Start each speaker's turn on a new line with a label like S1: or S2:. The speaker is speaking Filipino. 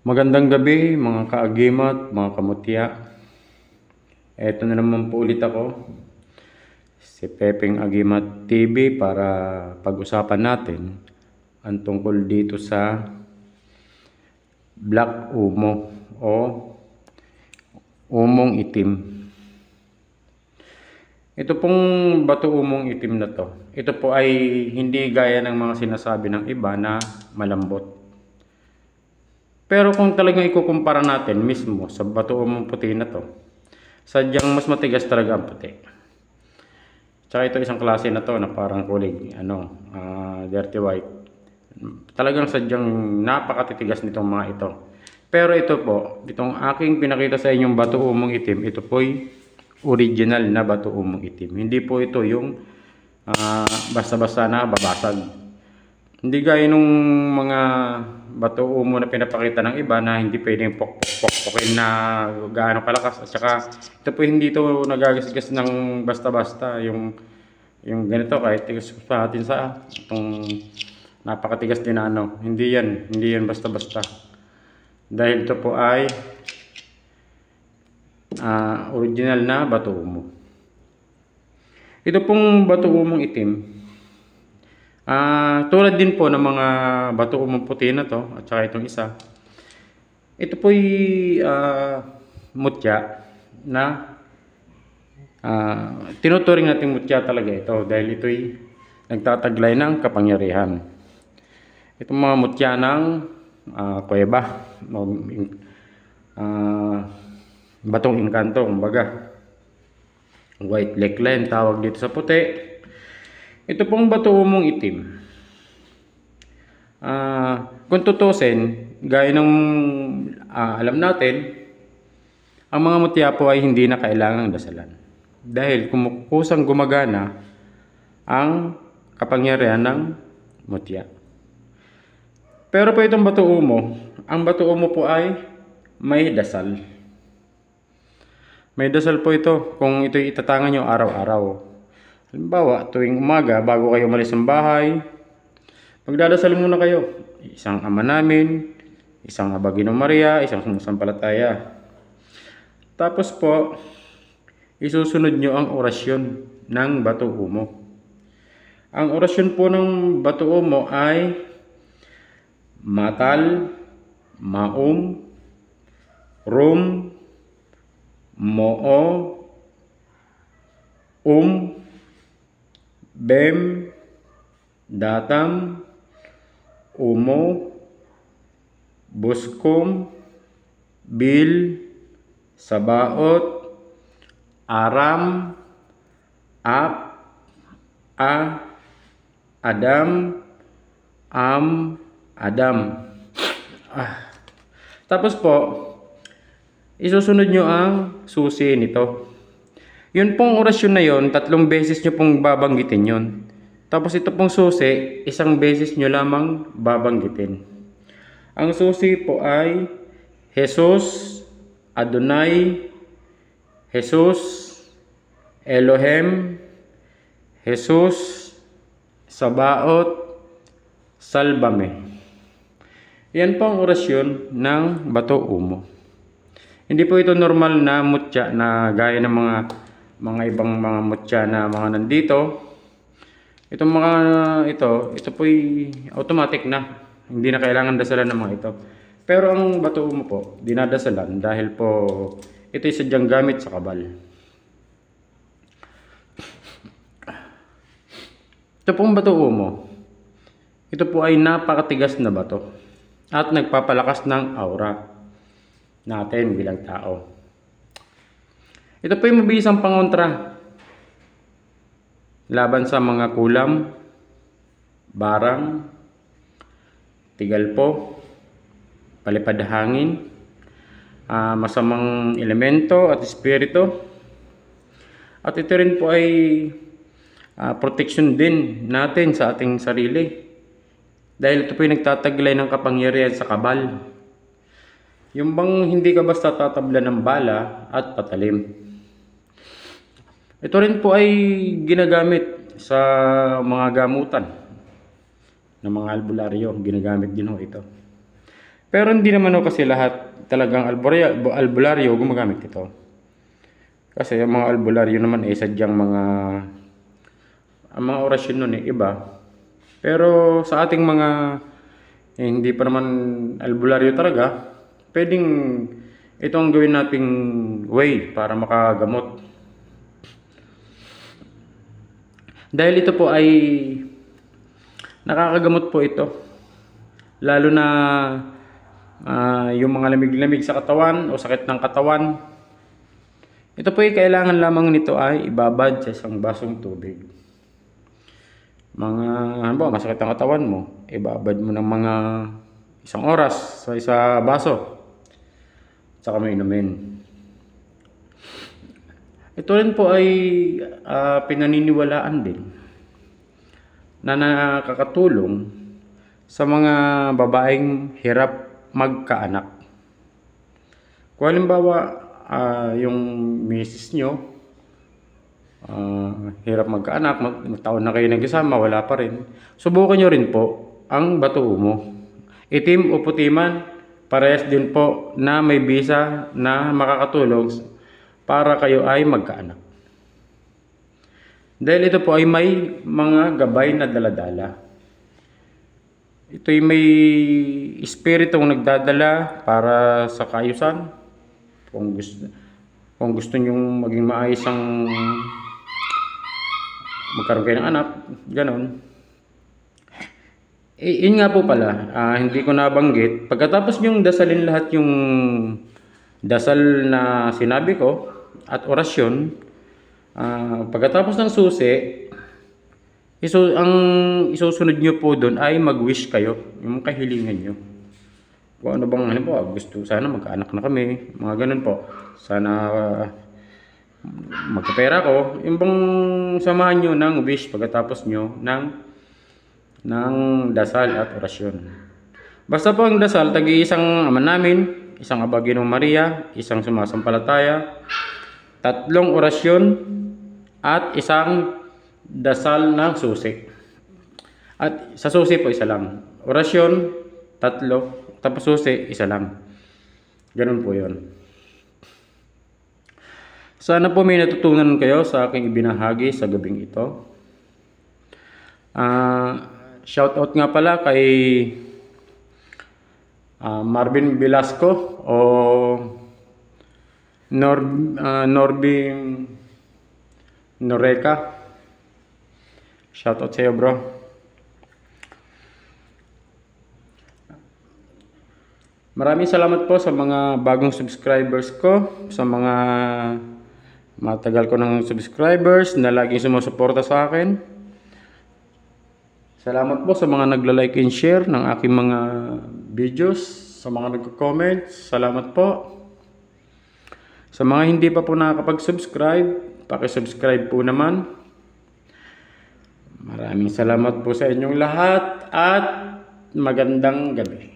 S1: Magandang gabi mga kaagimat, mga kamutya. Eto na naman po ulit ako, si Pepeng Agimat TV para pag-usapan natin ang tungkol dito sa Black Umo o umong itim. Ito pong bato umong itim na to, ito po ay hindi gaya ng mga sinasabi ng iba na malambot. Pero kung talagang ikukumpara natin mismo sa bato umong puti na to, sadyang mas matigas talaga ang puti. Tsaka ito isang klase na to na parang kulay dirty white. Talagang sadyang napakatitigas nitong mga ito. Pero ito po, itong aking pinakita sa inyong bato umong itim, ito po'y original na bato umong itim. Hindi po ito yung basta-basta na babasag. Hindi gaya nung mga bato umo na pinapakita ng iba na hindi pwedeng pokpokin na gaano kalakas. At saka ito po hindi ito nagagasgas ng basta-basta. Yung ganito kahit tigas pa natin sa itong napakatigas din na Hindi yan basta-basta. Dahil ito po ay original na bato umo. Ito pong bato umong itim, tulad din po ng mga bato umong puti na to at saka itong isa, ito po'y mutya na tinuturing natin mutya talaga ito dahil ito'y nagtataglay ng kapangyarihan. Itong mga mutya ng kuweba, batong engkanto, kumbaga white lakeland tawag dito sa puti. Ito pong bato umong itim, kung tutusin, gaya ng alam natin, ang mga mutya po ay hindi na kailangang dasalan. Dahil kusang gumagana ang kapangyarihan ng mutya. Pero po itong bato umo, ang bato umo po ay may dasal. May dasal po ito kung ito'y itatangan nyo araw-araw. Halimbawa, tuwing umaga, bago kayo umalis ng bahay, magdadasal muna kayo. Isang Ama Namin, isang Aba Ginong Maria, isang Sumusampalataya. Tapos po, isusunod nyo ang orasyon ng bato umo. Ang orasyon po ng bato umo ay Matal, Maum, Rum, Moo, Bem, Datam, Umo, Buskom, Bil, Sabaot, Aram, Ap, Adam, Adam. Tapos po, isusunod nyo ang susi nito. Yun pong orasyon na yon, 3 beses nyo pong babanggitin yun. Tapos ito pong susi, 1 beses nyo lamang babanggitin. Ang susi po ay Jesus, Adonai, Jesus, Elohim, Jesus, Sabaot, Salbame. Yan po ang orasyon ng bato umo. Hindi po ito normal na mutya na gaya ng mga ibang mga mutya na mga nandito. Itong mga ito po'y automatic na. Hindi na kailangan dasalan ng mga ito. Pero ang bato umo po, dinadasalan dahil po ito'y sadyang gamit sa kabal. Ito pong bato umo, ito po ay napakatigas na bato at nagpapalakas ng aura natin bilang tao. Ito po yung mabisang pangontra laban sa mga kulam, barang, tigalpo, palipad hangin, masamang elemento at espiritu. At ito rin po ay protection din natin sa ating sarili. Dahil ito po yung nagtataglay ng kapangyarihan sa kabal. Yung bang hindi ka basta tatabla ng bala at patalim. Ito rin po ay ginagamit sa mga gamutan ng mga albularyo. Ginagamit din ho ito. Pero hindi naman ho kasi lahat talagang albularyo gumagamit ito. Kasi yung mga albularyo naman ay sadyang ang mga orasyon nun iba. Pero sa ating mga hindi pa naman albularyo talaga, pwedeng ito ang gawin nating way para makagamot. Dahil ito po ay nakakagamot po ito. Lalo na yung mga lamig-lamig sa katawan o sakit ng katawan. Ito po ay kailangan lamang nito ay ibabad sa isang basong tubig. Masakit ang katawan mo, ibabad mo ng mga 1 oras sa isa baso. Saka mo inumin. Ito rin po ay pinaniniwalaan din na nakakatulong sa mga babaeng hirap magkaanak. Kung halimbawa yung misis nyo hirap magkaanak, taon na kayo nagkasama, wala pa rin, subukan nyo rin po ang bato umo. Itim o puti man, parehas din po na may bisa na makakatulong para kayo ay magkaanak. Dahil ito po ay may mga gabay na daladala. Ito ay may espiritong nagdadala para sa kaayusan. Kung gusto nyong maging maayos ang magkaroon kayo ng anak, ganon. Yun nga po pala, hindi ko nabanggit. Pagkatapos nyong dasalin lahat yung dasal na sinabi ko at orasyon, pagkatapos ng susi, ang isusunod nyo po doon ay mag-wish kayo, yung kahilingan nyo. Kung ano bang gusto, sana magkaanak na kami, mga ganun po. Sana magkapera ko, yung bang samahan nyo ng wish pagkatapos nyo ng dasal at orasyon. Basta po ang dasal, tagi-isang Ama Namin, isang Aba Ginong Maria, isang sumasampalataya, 3 orasyon, at isang dasal ng susi. At sa susi po isa lang. Orasyon, 3, tapos susi, isa lang. Ganun po yun. Sana po may natutunan kayo sa aking ibinahagi sa gabing ito. Shoutout nga pala kay Marvin Velasco o Norby Noreca. Shoutout sa iyo, bro. Maraming salamat po sa mga bagong subscribers ko, sa mga matagal ko ng subscribers na laging sumusuporta sa akin. Salamat po sa mga nagla-like and share ng aking mga videos, sa mga nagko-comment. Salamat po. Sa mga hindi pa po nakakapag-subscribe, paki-subscribe po naman. Maraming salamat po sa inyong lahat at magandang gabi.